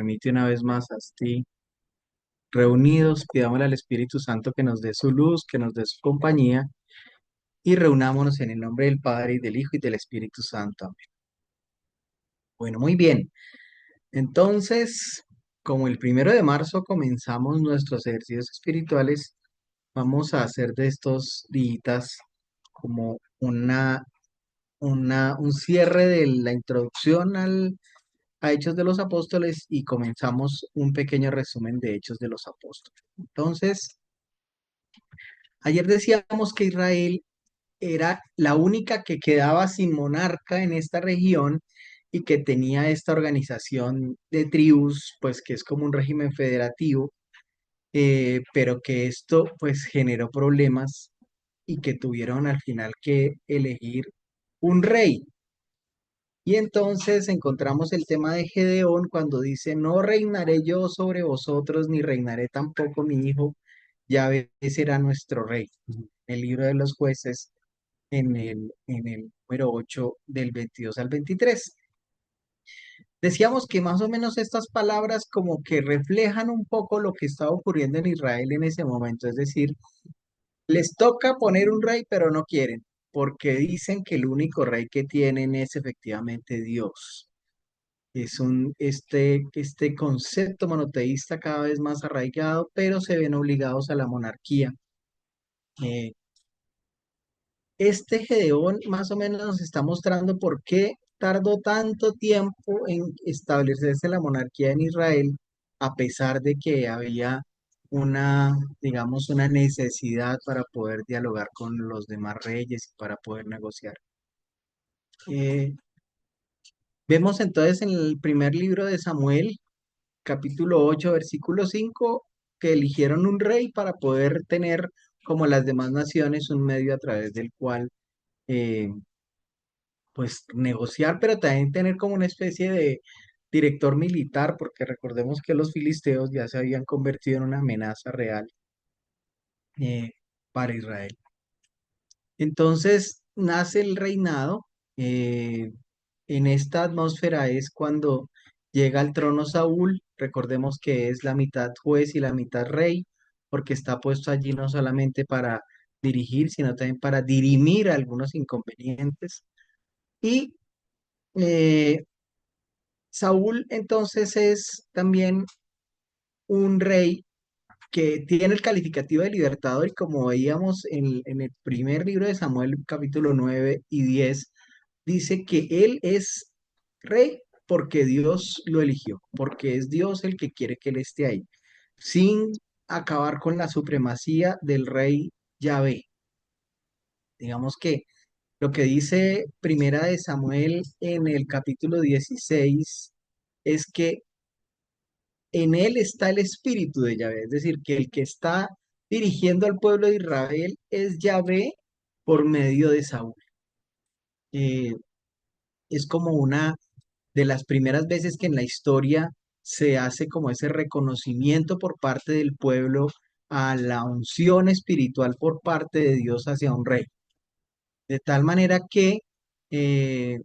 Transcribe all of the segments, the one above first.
permite una vez más así reunidos, pidámosle al Espíritu Santo que nos dé su luz, que nos dé su compañía y reunámonos en el nombre del Padre y del Hijo y del Espíritu Santo. Amén. Bueno, muy bien. Entonces, como el 1 de marzo comenzamos nuestros ejercicios espirituales, vamos a hacer de estos días como un cierre de la introducción a Hechos de los Apóstoles y comenzamos un pequeño resumen de Hechos de los Apóstoles. Entonces, ayer decíamos que Israel era la única que quedaba sin monarca en esta región y que tenía esta organización de tribus, pues que es como un régimen federativo, pero que esto pues generó problemas y que tuvieron al final que elegir un rey. Y entonces encontramos el tema de Gedeón cuando dice, no reinaré yo sobre vosotros, ni reinaré tampoco mi hijo, Yahvé será nuestro rey. El libro de los jueces en el número 8 del 22 al 23. Decíamos que más o menos estas palabras como que reflejan un poco lo que estaba ocurriendo en Israel en ese momento, es decir, les toca poner un rey, pero no quieren, porque dicen que el único rey que tienen es efectivamente Dios. Es este concepto monoteísta cada vez más arraigado, pero se ven obligados a la monarquía. Eh, Este Gedeón más o menos nos está mostrando por qué tardó tanto tiempo en establecerse la monarquía en Israel, a pesar de que había una, digamos, una necesidad para poder dialogar con los demás reyes y para poder negociar. Eh, Vemos entonces en el primer libro de Samuel, capítulo 8 versículo 5 que eligieron un rey para poder tener, como las demás naciones, un medio a través del cual eh, pues negociar, pero también tener como una especie de director militar, porque recordemos que los filisteos ya se habían convertido en una amenaza real eh, para Israel. Entonces nace el reinado. eh, en esta atmósfera es cuando llega al trono Saúl. Recordemos que es la mitad juez y la mitad rey, porque está puesto allí no solamente para dirigir, sino también para dirimir algunos inconvenientes. Y eh, Saúl entonces es también un rey que tiene el calificativo de libertador y como veíamos en el primer libro de Samuel, capítulo 9 y 10 dice que él es rey porque Dios lo eligió, porque es Dios el que quiere que él esté ahí, sin acabar con la supremacía del rey Yahvé. Digamos que lo que dice Primera de Samuel en el capítulo 16 es que en él está el espíritu de Yahvé, es decir, que el que está dirigiendo al pueblo de Israel es Yahvé por medio de Saúl. Eh, es como una de las primeras veces que en la historia se hace como ese reconocimiento por parte del pueblo a la unción espiritual por parte de Dios hacia un rey. De tal manera que eh,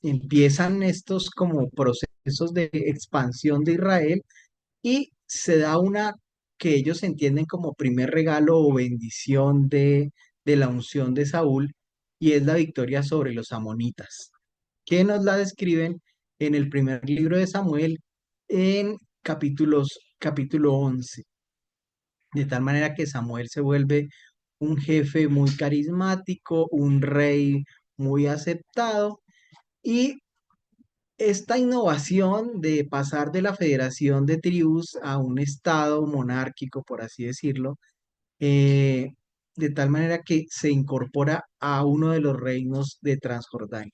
empiezan estos como procesos de expansión de Israel y se da una que ellos entienden como primer regalo o bendición de la unción de Saúl, y es la victoria sobre los amonitas, que nos la describen en el primer libro de Samuel en capítulo 11. De tal manera que Samuel se vuelve un jefe muy carismático, un rey muy aceptado, y esta innovación de pasar de la federación de tribus a un estado monárquico, por así decirlo, eh, de tal manera que se incorpora a uno de los reinos de Transjordania.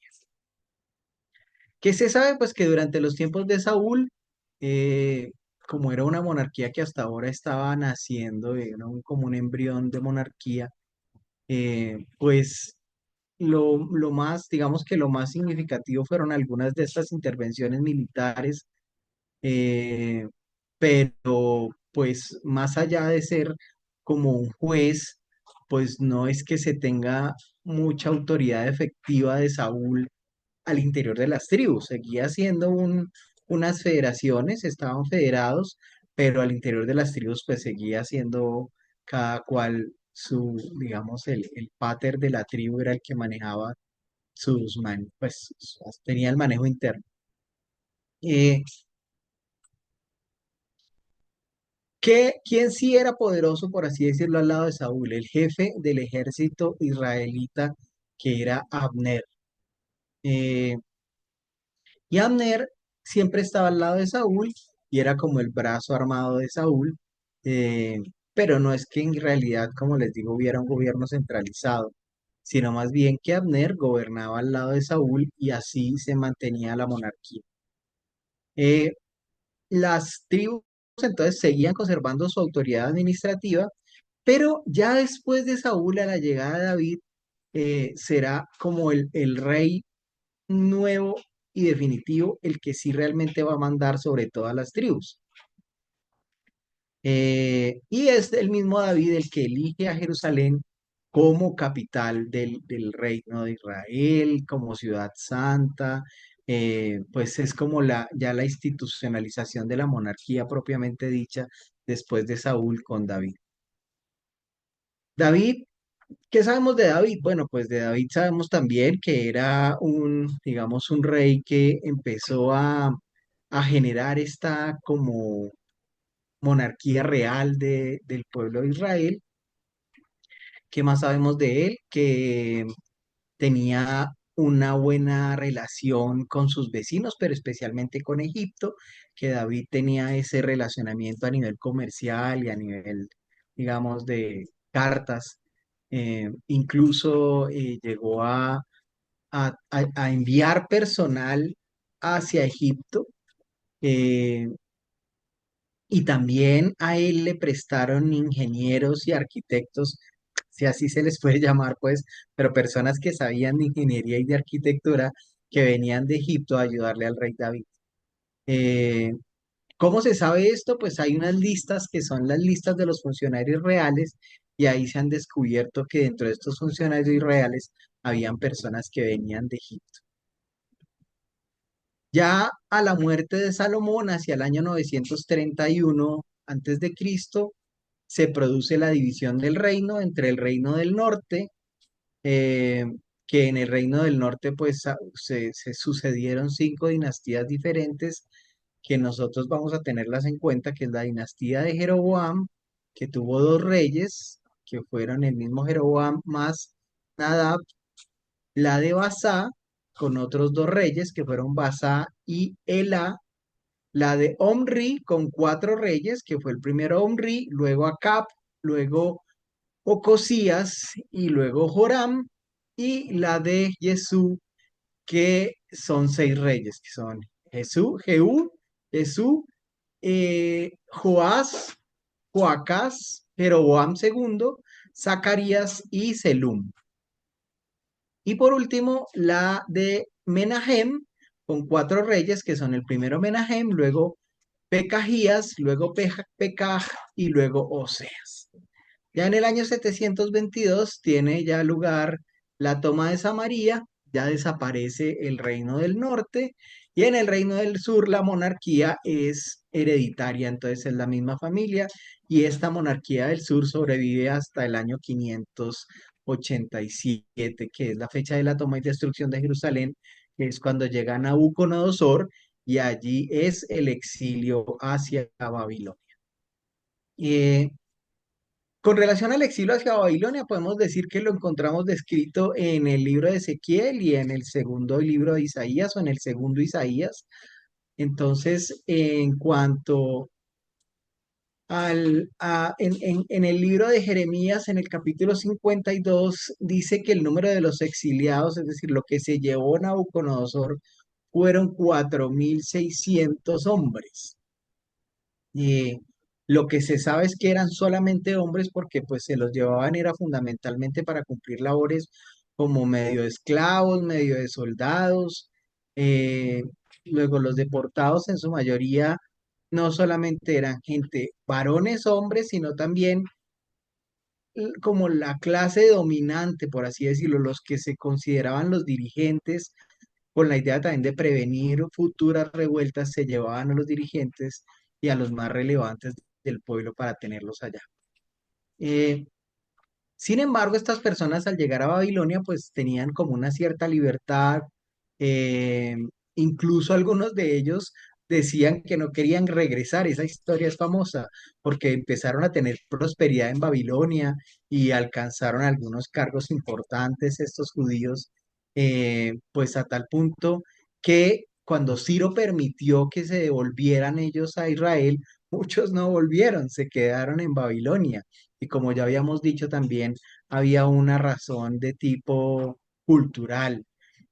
¿Qué se sabe? Pues que durante los tiempos de Saúl, eh, como era una monarquía que hasta ahora estaba naciendo, era como un embrión de monarquía, pues lo más, digamos que lo más significativo fueron algunas de estas intervenciones militares, eh, pero pues más allá de ser como un juez, pues no es que se tenga mucha autoridad efectiva de Saúl al interior de las tribus, seguía siendo unas federaciones, estaban federados, pero al interior de las tribus pues seguía siendo cada cual su, digamos, el pater de la tribu era el que manejaba pues tenía el manejo interno. Eh, ¿Quién sí era poderoso, por así decirlo, al lado de Saúl? El jefe del ejército israelita, que era Abner. Eh, y Abner siempre estaba al lado de Saúl y era como el brazo armado de Saúl, eh, pero no es que en realidad, como les digo, hubiera un gobierno centralizado, sino más bien que Abner gobernaba al lado de Saúl y así se mantenía la monarquía. Eh, las tribus entonces seguían conservando su autoridad administrativa, pero ya después de Saúl, a la llegada de David, será como el rey nuevo y definitivo, el que sí realmente va a mandar sobre todas las tribus. Y es el mismo David el que elige a Jerusalén como capital del reino de Israel, como ciudad santa, pues es como ya la institucionalización de la monarquía propiamente dicha después de Saúl con David. David, ¿qué sabemos de David? Bueno, pues de David sabemos también que era digamos, un rey que empezó a generar esta como monarquía real del pueblo de Israel. ¿Qué más sabemos de él? Que tenía una buena relación con sus vecinos, pero especialmente con Egipto, que David tenía ese relacionamiento a nivel comercial y a nivel, digamos, de cartas. Incluso llegó a enviar personal hacia Egipto. eh, Y también a él le prestaron ingenieros y arquitectos, si así se les puede llamar, pues, pero personas que sabían de ingeniería y de arquitectura que venían de Egipto a ayudarle al rey David. Eh, ¿Cómo se sabe esto? Pues hay unas listas que son las listas de los funcionarios reales y ahí se han descubierto que dentro de estos funcionarios reales habían personas que venían de Egipto. Ya a la muerte de Salomón, hacia el año 931 antes de Cristo, se produce la división del reino entre el reino del norte, eh, que en el reino del norte pues se sucedieron 5 dinastías diferentes que nosotros vamos a tenerlas en cuenta, que es la dinastía de Jeroboam, que tuvo 2 reyes, que fueron el mismo Jeroboam más Nadab, la de Basá, con otros 2 reyes, que fueron Basá y Elá, la de Omri, con 4 reyes, que fue el primero Omri, luego Acab, luego Ocosías y luego Joram, y la de Jesú, que son 6 reyes, que son Jesú, Joás, Joacás, Jeroboam segundo, Zacarías y Selum. Y por último, la de Menahem, con 4 reyes, que son el primero Menahem, luego Pecajías, luego Pecaj y luego Oseas. Ya en el año 722 tiene ya lugar la toma de Samaria, ya desaparece el reino del norte y en el reino del sur la monarquía es hereditaria, entonces es la misma familia y esta monarquía del sur sobrevive hasta el año 587, que es la fecha de la toma y destrucción de Jerusalén, que es cuando llega Nabucodonosor y allí es el exilio hacia Babilonia. Eh, con relación al exilio hacia Babilonia, podemos decir que lo encontramos descrito en el libro de Ezequiel y en el segundo libro de Isaías o en el segundo Isaías. Entonces, en cuanto en el libro de Jeremías, en el capítulo 52 dice que el número de los exiliados, es decir, lo que se llevó Nabucodonosor, fueron 4.600 hombres. Y lo que se sabe es que eran solamente hombres porque pues se los llevaban era fundamentalmente para cumplir labores como medio de esclavos, medio de soldados. eh, Luego los deportados en su mayoría no solamente eran gente, varones, hombres, sino también como la clase dominante, por así decirlo, los que se consideraban los dirigentes con la idea también de prevenir futuras revueltas, se llevaban a los dirigentes y a los más relevantes del pueblo para tenerlos allá. Eh, Sin embargo, estas personas al llegar a Babilonia, pues tenían como una cierta libertad. eh, Incluso algunos de ellos decían que no querían regresar. Esa historia es famosa porque empezaron a tener prosperidad en Babilonia y alcanzaron algunos cargos importantes estos judíos, pues a tal punto que cuando Ciro permitió que se devolvieran ellos a Israel, muchos no volvieron, se quedaron en Babilonia. Y como ya habíamos dicho también, había una razón de tipo cultural.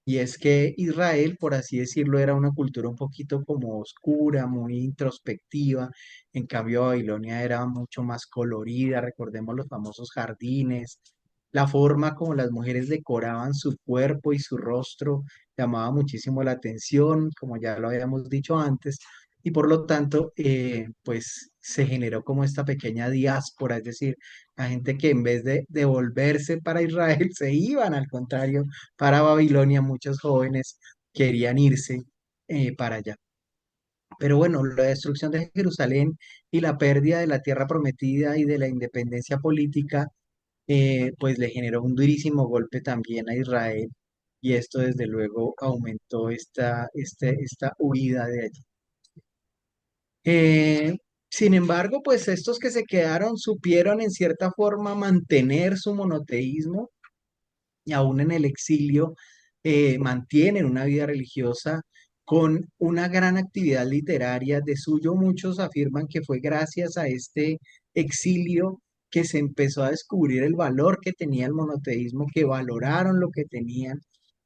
Y es que Israel, por así decirlo, era una cultura un poquito como oscura, muy introspectiva. En cambio, Babilonia era mucho más colorida. Recordemos los famosos jardines. La forma como las mujeres decoraban su cuerpo y su rostro llamaba muchísimo la atención, como ya lo habíamos dicho antes. Y por lo tanto, pues se generó como esta pequeña diáspora, es decir, la gente que en vez de devolverse para Israel se iban, al contrario, para Babilonia. Muchos jóvenes querían irse para allá. Pero bueno, la destrucción de Jerusalén y la pérdida de la tierra prometida y de la independencia política, pues le generó un durísimo golpe también a Israel. Y esto desde luego aumentó esta huida de allí. Eh, Sin embargo, pues estos que se quedaron supieron en cierta forma mantener su monoteísmo y aún en el exilio mantienen una vida religiosa con una gran actividad literaria. De suyo, muchos afirman que fue gracias a este exilio que se empezó a descubrir el valor que tenía el monoteísmo, que valoraron lo que tenían,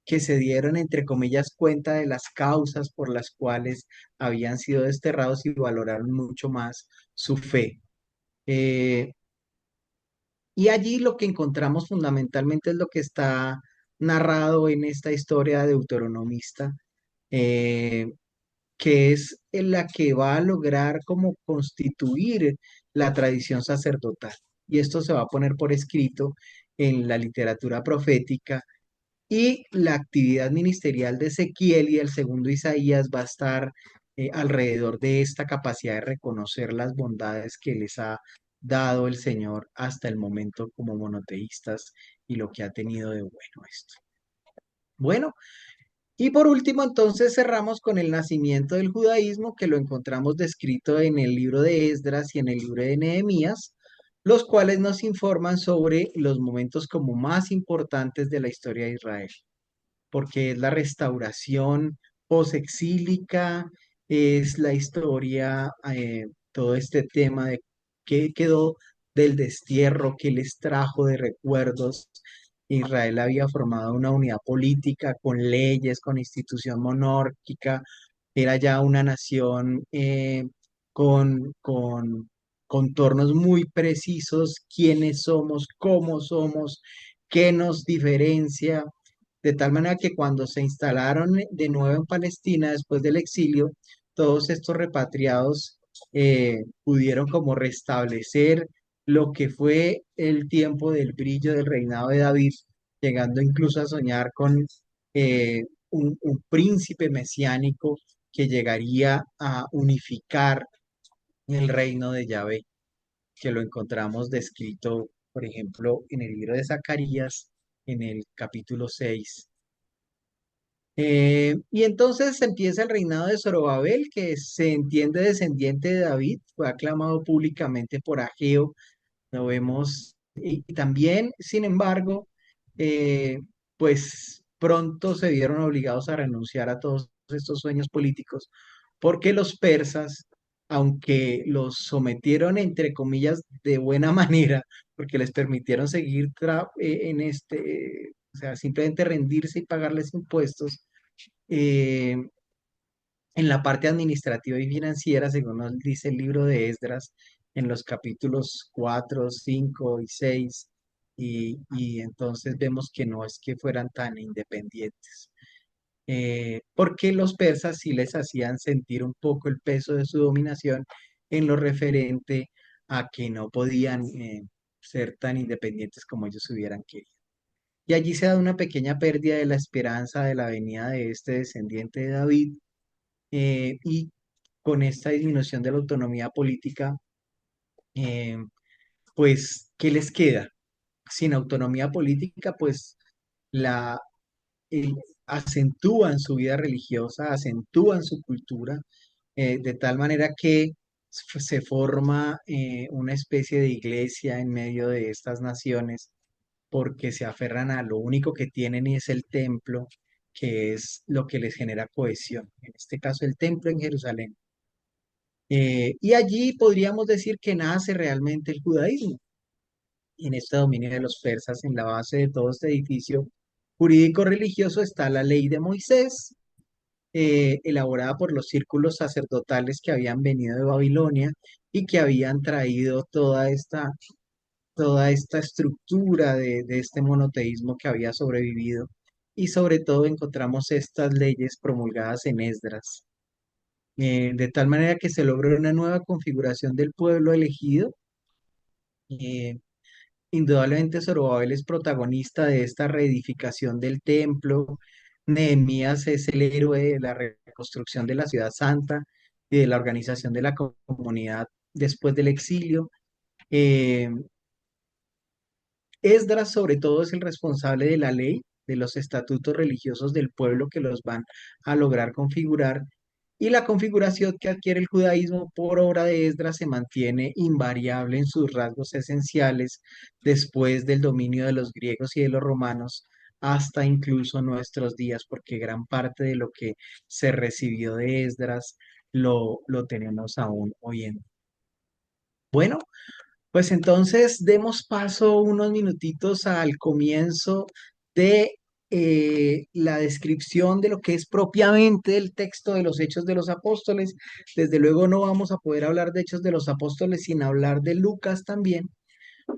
que se dieron, entre comillas, cuenta de las causas por las cuales habían sido desterrados y valoraron mucho más su fe. Eh, y allí lo que encontramos fundamentalmente es lo que está narrado en esta historia deuteronomista, eh, que es en la que va a lograr como constituir la tradición sacerdotal. Y esto se va a poner por escrito en la literatura profética, y la actividad ministerial de Ezequiel y el segundo Isaías va a estar alrededor de esta capacidad de reconocer las bondades que les ha dado el Señor hasta el momento como monoteístas y lo que ha tenido de bueno esto. Bueno, y por último, entonces cerramos con el nacimiento del judaísmo, que lo encontramos descrito en el libro de Esdras y en el libro de Nehemías, los cuales nos informan sobre los momentos como más importantes de la historia de Israel, porque es la restauración posexílica, es la historia, todo este tema de qué quedó del destierro, qué les trajo de recuerdos. Israel había formado una unidad política con leyes, con institución monárquica, era ya una nación con contornos muy precisos, quiénes somos, qué nos diferencia, de tal manera que cuando se instalaron de nuevo en Palestina después del exilio, todos estos repatriados pudieron como restablecer lo que fue el tiempo del brillo del reinado de David, llegando incluso a soñar con eh, un príncipe mesiánico que llegaría a unificar el reino de Yahvé, que lo encontramos descrito, por ejemplo, en el libro de Zacarías, en el capítulo 6. Y entonces empieza el reinado de Zorobabel, que se entiende descendiente de David, fue aclamado públicamente por Ageo, lo vemos, y también, sin embargo, eh, pues pronto se vieron obligados a renunciar a todos estos sueños políticos, porque los persas, aunque los sometieron, entre comillas, de buena manera, porque les permitieron seguir o sea, simplemente rendirse y pagarles impuestos, eh, en la parte administrativa y financiera, según nos dice el libro de Esdras, en los capítulos 4, 5 y 6, y entonces vemos que no es que fueran tan independientes, porque los persas sí les hacían sentir un poco el peso de su dominación en lo referente a que no podían ser tan independientes como ellos hubieran querido. y allí se da una pequeña pérdida de la esperanza de la venida de este descendiente de David, y con esta disminución de la autonomía política, eh, pues, ¿qué les queda? Sin autonomía política, pues la eh, acentúan su vida religiosa, acentúan su cultura, de tal manera que se forma una especie de iglesia en medio de estas naciones, porque se aferran a lo único que tienen y es el templo, que es lo que les genera cohesión, en este caso el templo en Jerusalén. Y allí podríamos decir que nace realmente el judaísmo, en este dominio de los persas. En la base de todo este edificio jurídico religioso está la ley de Moisés, elaborada por los círculos sacerdotales que habían venido de Babilonia y que habían traído toda esta estructura de este monoteísmo que había sobrevivido. Y sobre todo encontramos estas leyes promulgadas en Esdras, de tal manera que se logró una nueva configuración del pueblo elegido. eh, Indudablemente Zorobabel es protagonista de esta reedificación del templo. Nehemías es el héroe de la reconstrucción de la ciudad santa y de la organización de la comunidad después del exilio. Eh, Esdras, sobre todo, es el responsable de la ley, de los estatutos religiosos del pueblo que los van a lograr configurar. Y la configuración que adquiere el judaísmo por obra de Esdras se mantiene invariable en sus rasgos esenciales después del dominio de los griegos y de los romanos hasta incluso nuestros días, porque gran parte de lo que se recibió de Esdras lo tenemos aún hoy en día. Bueno, pues entonces demos paso unos minutitos al comienzo de la descripción de lo que es propiamente el texto de los Hechos de los Apóstoles. Desde luego no vamos a poder hablar de Hechos de los Apóstoles sin hablar de Lucas también,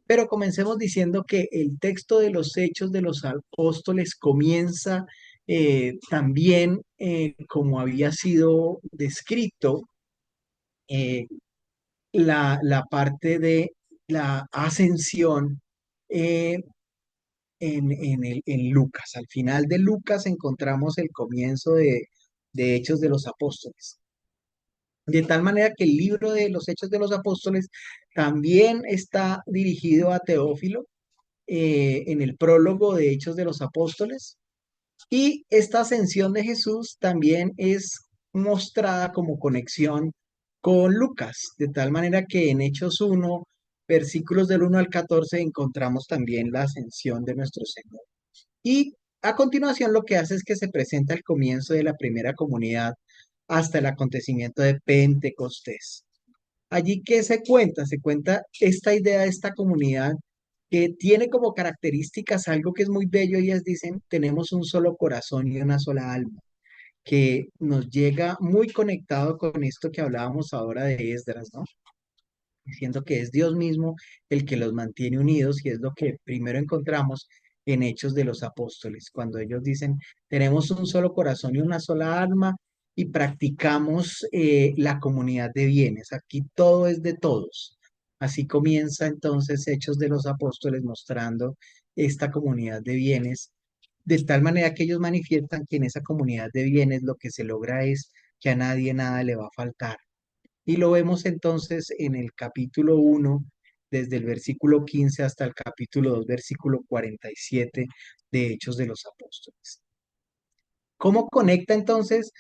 pero comencemos diciendo que el texto de los Hechos de los Apóstoles comienza también como había sido descrito. eh, la parte de la ascensión, eh, en Lucas. Al final de Lucas encontramos el comienzo de Hechos de los Apóstoles. De tal manera que el libro de los Hechos de los Apóstoles también está dirigido a Teófilo, en el prólogo de Hechos de los Apóstoles. Y esta ascensión de Jesús también es mostrada como conexión con Lucas, de tal manera que en Hechos 1, versículos del 1 al 14, encontramos también la ascensión de nuestro Señor. Y a continuación lo que hace es que se presenta el comienzo de la primera comunidad hasta el acontecimiento de Pentecostés. Allí que se cuenta esta idea de esta comunidad que tiene como características algo que es muy bello. Ellas dicen, tenemos un solo corazón y una sola alma, que nos llega muy conectado con esto que hablábamos ahora de Esdras, ¿no? Diciendo que es Dios mismo el que los mantiene unidos, y es lo que primero encontramos en Hechos de los Apóstoles, cuando ellos dicen, tenemos un solo corazón y una sola alma y practicamos la comunidad de bienes. Aquí todo es de todos. Así comienza entonces Hechos de los Apóstoles mostrando esta comunidad de bienes, de tal manera que ellos manifiestan que en esa comunidad de bienes lo que se logra es que a nadie nada le va a faltar. Y lo vemos entonces en el capítulo 1, desde el versículo 15 hasta el capítulo 2, versículo 47 de Hechos de los Apóstoles. ¿Cómo conecta entonces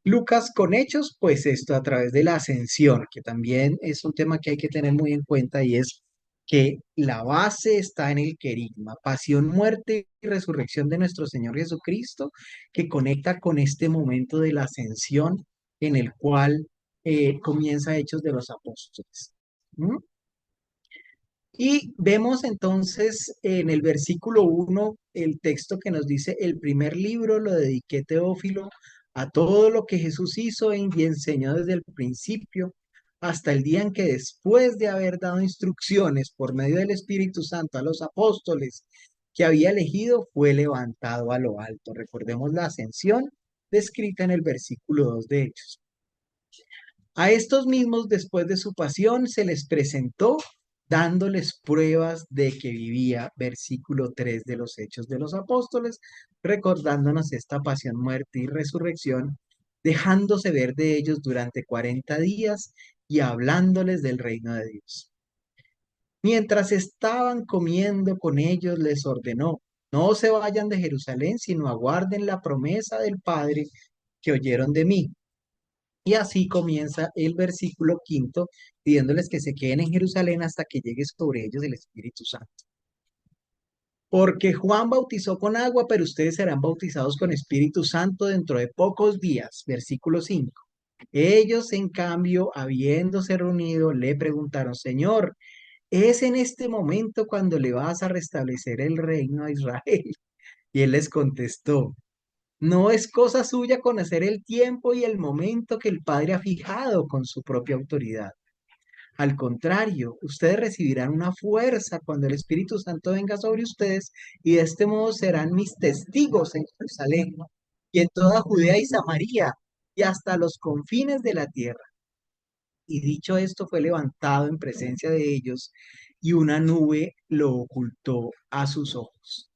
Lucas con Hechos? Pues esto a través de la ascensión, que también es un tema que hay que tener muy en cuenta, y es que la base está en el querigma, pasión, muerte y resurrección de nuestro Señor Jesucristo, que conecta con este momento de la ascensión en el cual comienza Hechos de los Apóstoles. ¿Mm? Y vemos entonces en el versículo 1 el texto que nos dice, el primer libro lo dediqué, Teófilo, a todo lo que Jesús hizo y enseñó desde el principio hasta el día en que, después de haber dado instrucciones por medio del Espíritu Santo a los apóstoles que había elegido, fue levantado a lo alto. Recordemos la ascensión descrita en el versículo 2 de Hechos. A estos mismos, después de su pasión, se les presentó dándoles pruebas de que vivía, versículo 3 de los Hechos de los Apóstoles, recordándonos esta pasión, muerte y resurrección, dejándose ver de ellos durante 40 días y hablándoles del reino de Dios. Mientras estaban comiendo con ellos, les ordenó, no se vayan de Jerusalén, sino aguarden la promesa del Padre que oyeron de mí. Y así comienza el versículo quinto, pidiéndoles que se queden en Jerusalén hasta que llegue sobre ellos el Espíritu Santo. Porque Juan bautizó con agua, pero ustedes serán bautizados con Espíritu Santo dentro de pocos días. Versículo 5. Ellos, en cambio, habiéndose reunido, le preguntaron, Señor, ¿es en este momento cuando le vas a restablecer el reino a Israel? Y él les contestó, no es cosa suya conocer el tiempo y el momento que el Padre ha fijado con su propia autoridad. Al contrario, ustedes recibirán una fuerza cuando el Espíritu Santo venga sobre ustedes y de este modo serán mis testigos en Jerusalén y en toda Judea y Samaria y hasta los confines de la tierra. Y dicho esto, fue levantado en presencia de ellos y una nube lo ocultó a sus ojos.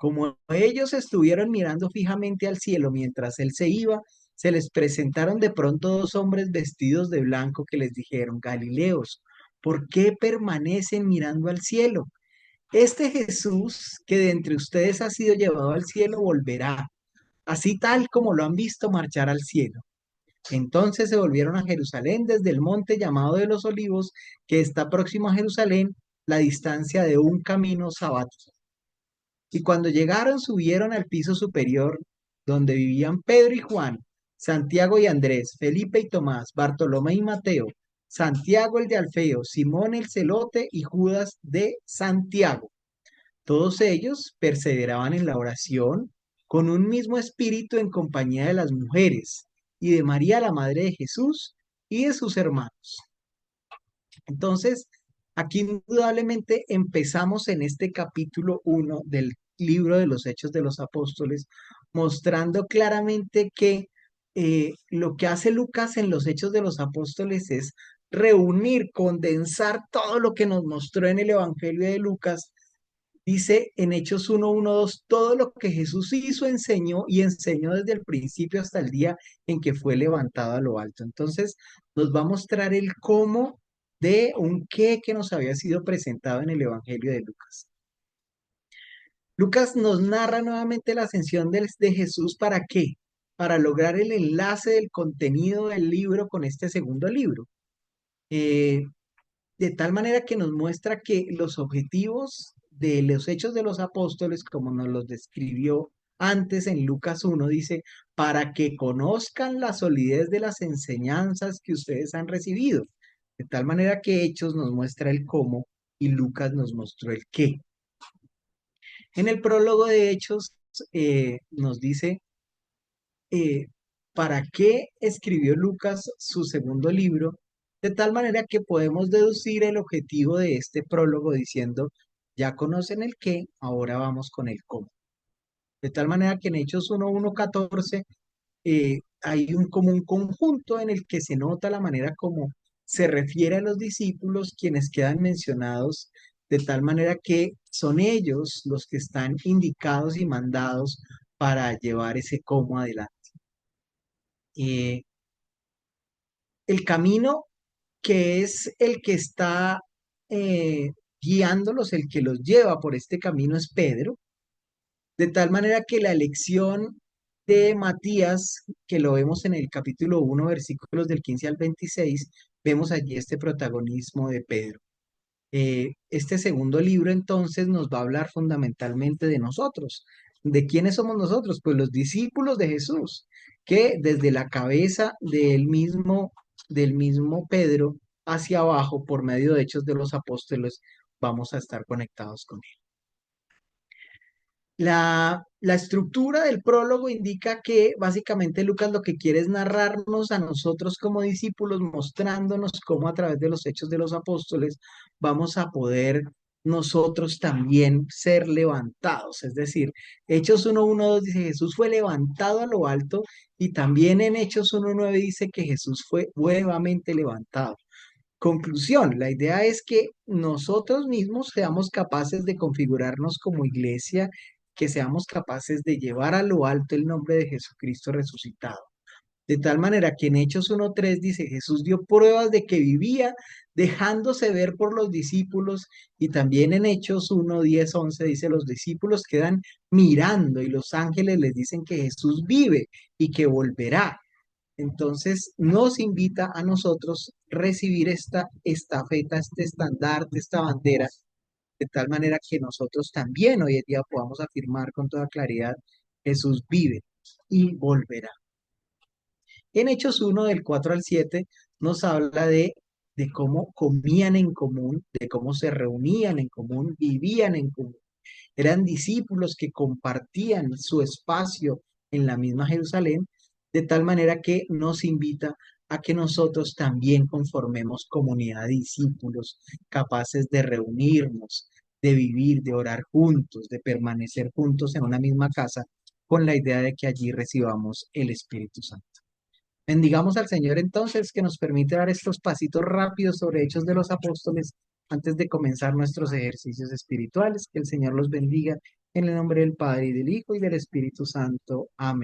Como ellos estuvieron mirando fijamente al cielo mientras él se iba, se les presentaron de pronto dos hombres vestidos de blanco que les dijeron, Galileos, ¿por qué permanecen mirando al cielo? Este Jesús que de entre ustedes ha sido llevado al cielo volverá, así tal como lo han visto marchar al cielo. Entonces se volvieron a Jerusalén desde el monte llamado de los Olivos, que está próximo a Jerusalén, la distancia de un camino sabático. Y cuando llegaron, subieron al piso superior, donde vivían Pedro y Juan, Santiago y Andrés, Felipe y Tomás, Bartolomé y Mateo, Santiago el de Alfeo, Simón el celote y Judas de Santiago. Todos ellos perseveraban en la oración con un mismo espíritu en compañía de las mujeres y de María, la madre de Jesús, y de sus hermanos. Entonces, aquí indudablemente empezamos en este capítulo 1 del libro de los Hechos de los Apóstoles, mostrando claramente que lo que hace Lucas en los Hechos de los Apóstoles es reunir, condensar todo lo que nos mostró en el Evangelio de Lucas. Dice en Hechos 1:1-2, todo lo que Jesús hizo, enseñó y enseñó desde el principio hasta el día en que fue levantado a lo alto. Entonces, nos va a mostrar el cómo de un qué que nos había sido presentado en el Evangelio de Lucas. Lucas nos narra nuevamente la ascensión de Jesús. ¿Para qué? Para lograr el enlace del contenido del libro con este segundo libro. Eh, de tal manera que nos muestra que los objetivos de los hechos de los apóstoles, como nos los describió antes en Lucas 1, dice, para que conozcan la solidez de las enseñanzas que ustedes han recibido. De tal manera que Hechos nos muestra el cómo y Lucas nos mostró el qué. En el prólogo de Hechos nos dice eh, para qué escribió Lucas su segundo libro, de tal manera que podemos deducir el objetivo de este prólogo diciendo, ya conocen el qué, ahora vamos con el cómo. De tal manera que en Hechos 1:1-14 hay como un conjunto en el que se nota la manera como se refiere a los discípulos, quienes quedan mencionados, de tal manera que son ellos los que están indicados y mandados para llevar ese cómo adelante. Eh, el camino que es el que está eh, guiándolos, el que los lleva por este camino es Pedro, de tal manera que la elección de Matías, que lo vemos en el capítulo 1, versículos del 15 al 26, vemos allí este protagonismo de Pedro. Este segundo libro entonces nos va a hablar fundamentalmente de nosotros. ¿De quiénes somos nosotros? Pues los discípulos de Jesús, que desde la cabeza del mismo Pedro hacia abajo, por medio de Hechos de los Apóstoles, vamos a estar conectados con él. La estructura del prólogo indica que básicamente Lucas lo que quiere es narrarnos a nosotros como discípulos, mostrándonos cómo a través de los hechos de los apóstoles vamos a poder nosotros también ser levantados. Es decir, Hechos 1:1-2 dice Jesús fue levantado a lo alto y también en Hechos 1:9 dice que Jesús fue nuevamente levantado. Conclusión, la idea es que nosotros mismos seamos capaces de configurarnos como iglesia, que seamos capaces de llevar a lo alto el nombre de Jesucristo resucitado. De tal manera que en Hechos 1:3 dice, Jesús dio pruebas de que vivía dejándose ver por los discípulos, y también en Hechos 1:10-11 dice, los discípulos quedan mirando y los ángeles les dicen que Jesús vive y que volverá. Entonces nos invita a nosotros recibir esta estafeta, este estandarte, esta bandera, de tal manera que nosotros también hoy en día podamos afirmar con toda claridad, Jesús vive y volverá. En Hechos 1, del 4 al 7, nos habla de cómo comían en común, de cómo se reunían en común, vivían en común. Eran discípulos que compartían su espacio en la misma Jerusalén, de tal manera que nos invita a que nosotros también conformemos comunidad de discípulos capaces de reunirnos, de vivir, de orar juntos, de permanecer juntos en una misma casa, con la idea de que allí recibamos el Espíritu Santo. Bendigamos al Señor entonces, que nos permite dar estos pasitos rápidos sobre Hechos de los Apóstoles antes de comenzar nuestros ejercicios espirituales. Que el Señor los bendiga en el nombre del Padre y del Hijo y del Espíritu Santo. Amén.